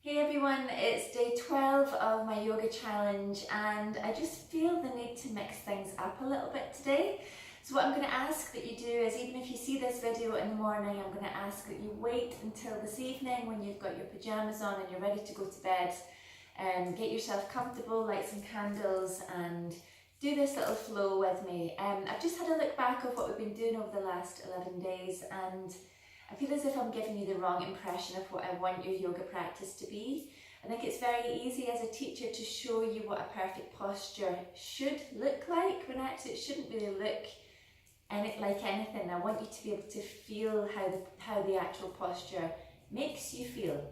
Hey everyone, it's day 12 of my yoga challenge and I just feel the need to mix things up a little bit today. So what I'm going to ask that you do is, even if you see this video in the morning, I'm going to ask that you wait until this evening when you've got your pyjamas on and you're ready to go to bed, and get yourself comfortable, light some candles and do this little flow with me. I've just had a look back of what we've been doing over the last 11 days and I feel as if I'm giving you the wrong impression of what I want your yoga practice to be. I think it's very easy as a teacher to show you what a perfect posture should look like, when actually it shouldn't really look like anything. I want you to be able to feel how the actual posture makes you feel.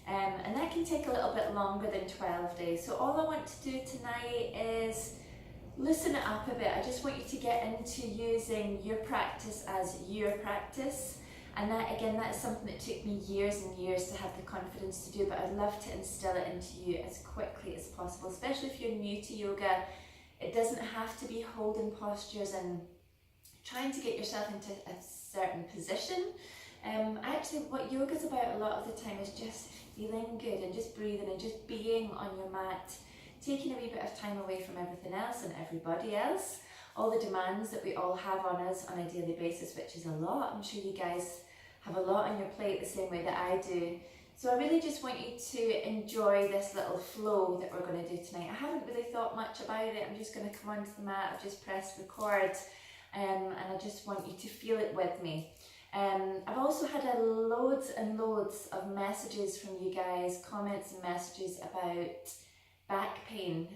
And that can take a little bit longer than 12 days. So all I want to do tonight is loosen it up a bit. I just want you to get into using your practice as your practice. And that, again, that is something that took me years and years to have the confidence to do, but I'd love to instill it into you as quickly as possible, especially if you're new to yoga. It doesn't have to be holding postures and trying to get yourself into a certain position. Actually, what yoga's about a lot of the time is just feeling good and just breathing and just being on your mat, taking a wee bit of time away from everything else and everybody else, all the demands that we all have on us on a daily basis, which is a lot. I'm sure you guys have a lot on your plate the same way that I do. So I really just want you to enjoy this little flow that we're going to do tonight. I haven't really thought much about it. I'm just going to come onto the mat. I've just pressed record and I just want you to feel it with me. I've also had loads and loads of messages from you guys, comments and messages about back pain.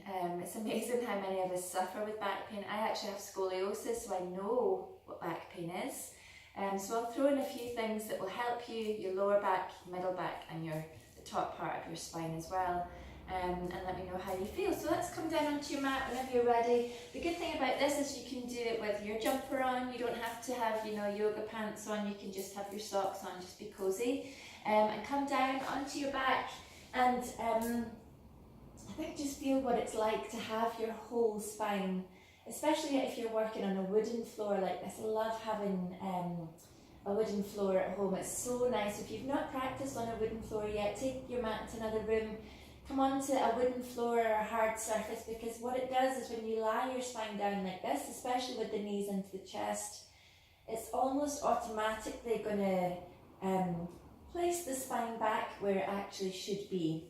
It's amazing how many of us suffer with back pain. I actually have scoliosis, so I know what back pain is. So I'll throw in a few things that will help you, your lower back, middle back and the top part of your spine as well. And let me know how you feel. So let's come down onto your mat whenever you're ready. The good thing about this is you can do it with your jumper on. You don't have to have, yoga pants on. You can just have your socks on, just be cozy. And come down onto your back and I think just feel what it's like to have your whole spine, especially if you're working on a wooden floor like this. I love having a wooden floor at home. It's so nice. If you've not practiced on a wooden floor yet, take your mat to another room, come onto a wooden floor or a hard surface, because what it does is when you lie your spine down like this, especially with the knees into the chest, it's almost automatically going to place the spine back where it actually should be.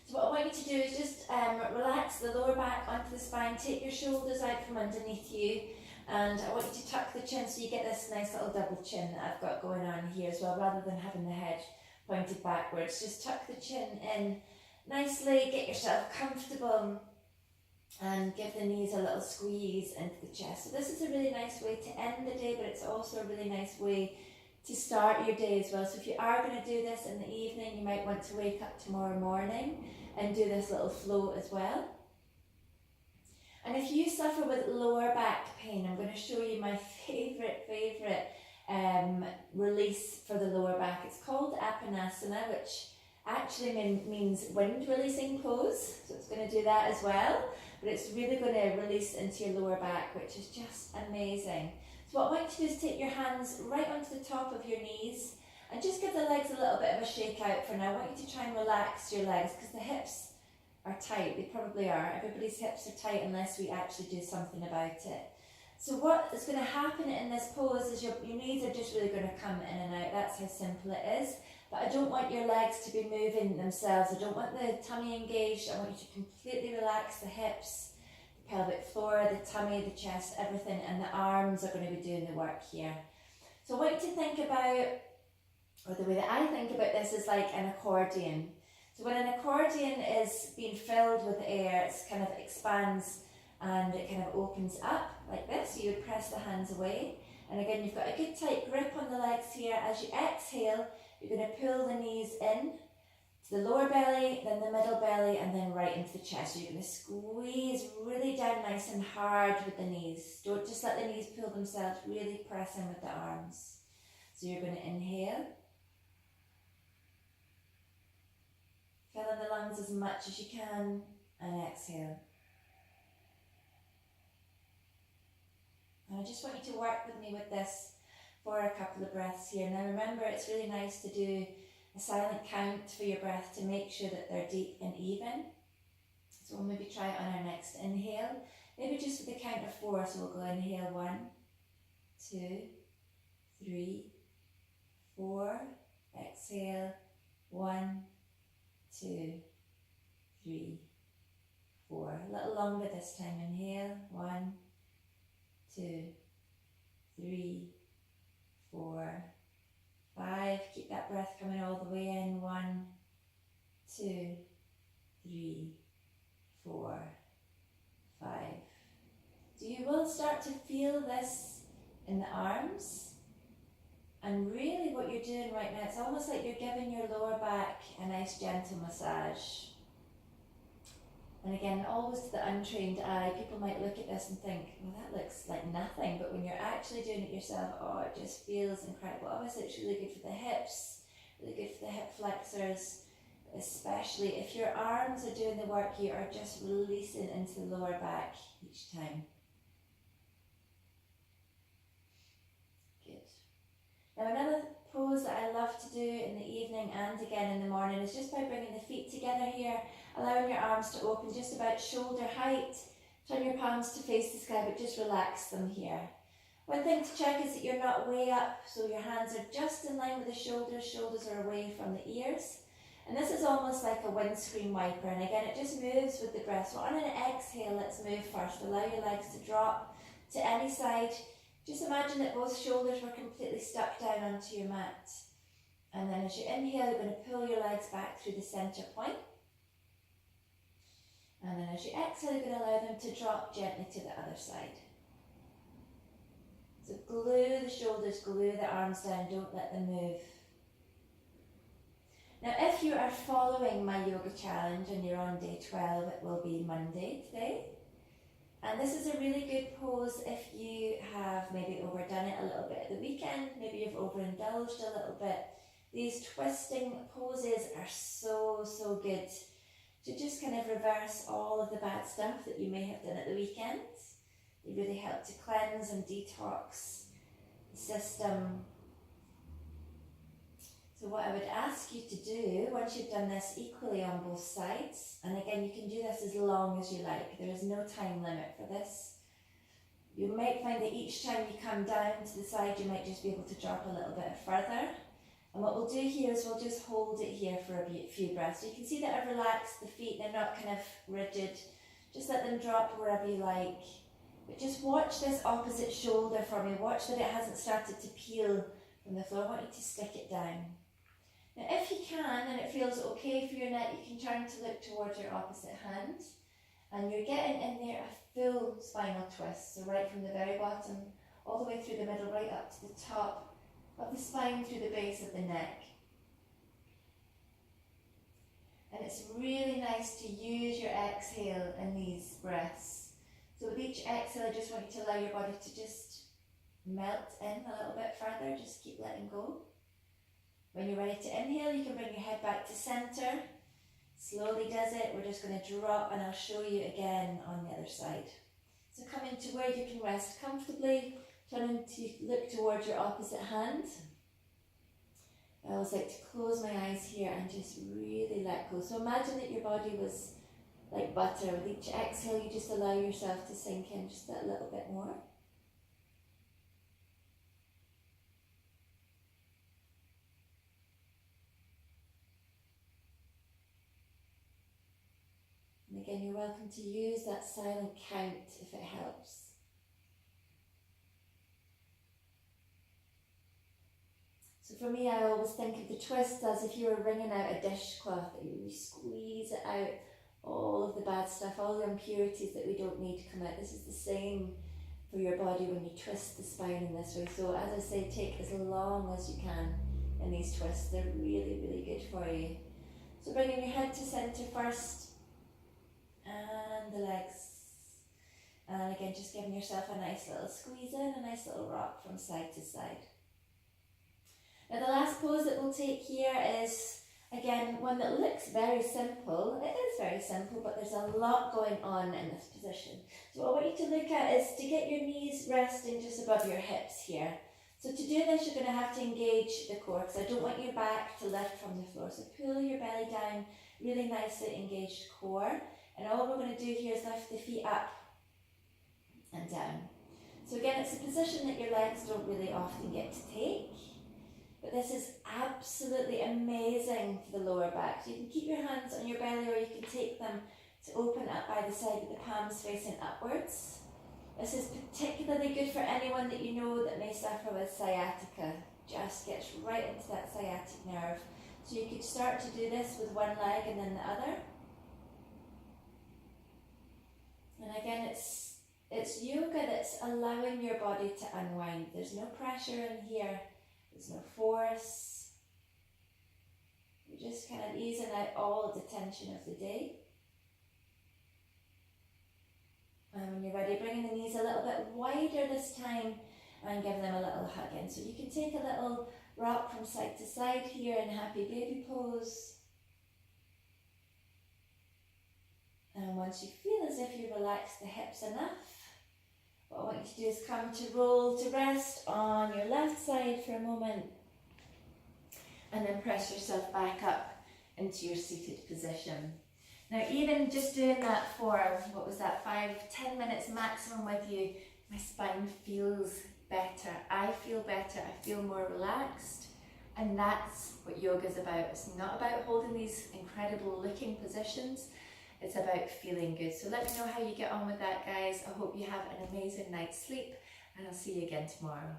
So what I want you to do is just relax the lower back onto the spine, take your shoulders out from underneath you, and I want you to tuck the chin so you get this nice little double chin that I've got going on here as well, rather than having the head pointed backwards. Just tuck the chin in nicely, get yourself comfortable and give the knees a little squeeze into the chest. So this is a really nice way to end the day, but it's also a really nice way to start your day as well. So if you are going to do this in the evening, you might want to wake up tomorrow morning and do this little flow as well. And if you suffer with lower back pain, I'm going to show you my favourite release for the lower back. It's called Apanasana, which actually means wind releasing pose. So it's going to do that as well, but it's really going to release into your lower back, which is just amazing. So what I want you to do is take your hands right onto the top of your knees and just give the legs a little bit of a shake out for now. I want you to try and relax your legs because the hips are tight. They probably are. Everybody's hips are tight unless we actually do something about it. So what is going to happen in this pose is your knees are just really going to come in and out. That's how simple it is. But I don't want your legs to be moving themselves. I don't want the tummy engaged. I want you to completely relax the hips, pelvic floor, the tummy, the chest, everything, and the arms are going to be doing the work here. So I want you to think about, or the way that I think about this is like an accordion. So when an accordion is being filled with air, it kind of expands and it kind of opens up like this. So you would press the hands away. And again, you've got a good tight grip on the legs here. As you exhale, you're going to pull the knees in to the lower belly, then the middle belly, and then right into the chest. So you're going to squeeze really down nice and hard with the knees. Don't just let the knees pull themselves, really press in with the arms. So you're going to inhale. Fill in the lungs as much as you can, and exhale. And I just want you to work with me with this for a couple of breaths here. Now remember, it's really nice to do a silent count for your breath to make sure that they're deep and even. So we'll maybe try it on our next inhale. Maybe just for the count of 4, so we'll go inhale 1, 2, 3, 4. Exhale 1, 2, 3, 4. A little longer this time. Inhale 1, 2, 3, 4, 5. Keep that breath coming all the way in. 1, 2, 3, 4, 5. So you will start to feel this in the arms. And really what you're doing right now, it's almost like you're giving your lower back a nice gentle massage. And again, always to the untrained eye, people might look at this and think, well, that looks like nothing. But when you're actually doing it yourself, oh, it just feels incredible. Obviously, it's really good for the hips, really good for the hip flexors, especially if your arms are doing the work, you are just releasing into the lower back each time. Good. Now another pose that I love to do in the evening and again in the morning is just by bringing the feet together here, allowing your arms to open just about shoulder height. Turn your palms to face the sky, but just relax them here. One thing to check is that you're not way up, so your hands are just in line with the shoulders. Shoulders are away from the ears. And this is almost like a windscreen wiper, and again it just moves with the breath. So on an exhale, let's move first. Allow your legs to drop to any side. Just imagine that both shoulders were completely stuck down onto your mat. And then as you inhale, you're going to pull your legs back through the centre point. And then as you exhale, you're going to allow them to drop gently to the other side. So glue the shoulders, glue the arms down, don't let them move. Now if you are following my yoga challenge and you're on day 12, it will be Monday today. And this is a really good pose if you have maybe overdone it a little bit at the weekend, maybe you've overindulged a little bit. These twisting poses are so good to just kind of reverse all of the bad stuff that you may have done at the weekend. They really help to cleanse and detox the system. So what I would ask you to do, once you've done this equally on both sides, and again you can do this as long as you like, there is no time limit for this. You might find that each time you come down to the side you might just be able to drop a little bit further. And what we'll do here is we'll just hold it here for a few breaths. So you can see that I've relaxed the feet, they're not kind of rigid. Just let them drop wherever you like. But just watch this opposite shoulder for me. Watch that it hasn't started to peel from the floor. I want you to stick it down. Now if you can, and it feels okay for your neck, you can turn to look towards your opposite hand. And you're getting in there a full spinal twist. So right from the very bottom, all the way through the middle, right up to the top of the spine, through the base of the neck. And it's really nice to use your exhale in these breaths. So with each exhale, I just want you to allow your body to just melt in a little bit further. Just keep letting go. When you're ready to inhale, you can bring your head back to centre. Slowly does it. We're just going to drop, and I'll show you again on the other side. So come into where you can rest comfortably. Turning to look towards your opposite hand. I always like to close my eyes here and just really let go. So imagine that your body was like butter. With each exhale, you just allow yourself to sink in just a little bit more. And again, you're welcome to use that silent count if it helps. So for me, I always think of the twist as if you were wringing out a dishcloth, that you squeeze it out, all of the bad stuff, all the impurities that we don't need to come out. This is the same for your body when you twist the spine in this way. So as I say, take as long as you can in these twists. They're really, really good for you. So bringing your head to centre first, and the legs. And again, just giving yourself a nice little squeeze in, a nice little rock from side to side. Now the last pose that we'll take here is, again, one that looks very simple. It is very simple, but there's a lot going on in this position. So what I want you to look at is to get your knees resting just above your hips here. So to do this, you're going to have to engage the core, because I don't want your back to lift from the floor. So pull your belly down, really nicely engaged core. And all we're going to do here is lift the feet up and down. So again, it's a position that your legs don't really often get to take, but this is absolutely amazing for the lower back. So you can keep your hands on your belly, or you can take them to open up by the side with the palms facing upwards. This is particularly good for anyone that you know that may suffer with sciatica. Just gets right into that sciatic nerve. So you could start to do this with one leg and then the other. And again, it's yoga that's allowing your body to unwind. There's no pressure in here. There's no force. You're just kind of easing out all of the tension of the day. And when you're ready, bringing the knees a little bit wider this time and give them a little hug in. So you can take a little rock from side to side here in happy baby pose. And once you feel as if you relax the hips enough, what I want you to do is come to roll to rest on your left side for a moment. And then press yourself back up into your seated position. Now, even just doing that for, what was that, 5-10 minutes maximum with you, my spine feels better. I feel better. I feel more relaxed. And that's what yoga is about. It's not about holding these incredible looking positions. It's about feeling good. So let me know how you get on with that, guys. I hope you have an amazing night's sleep, and I'll see you again tomorrow.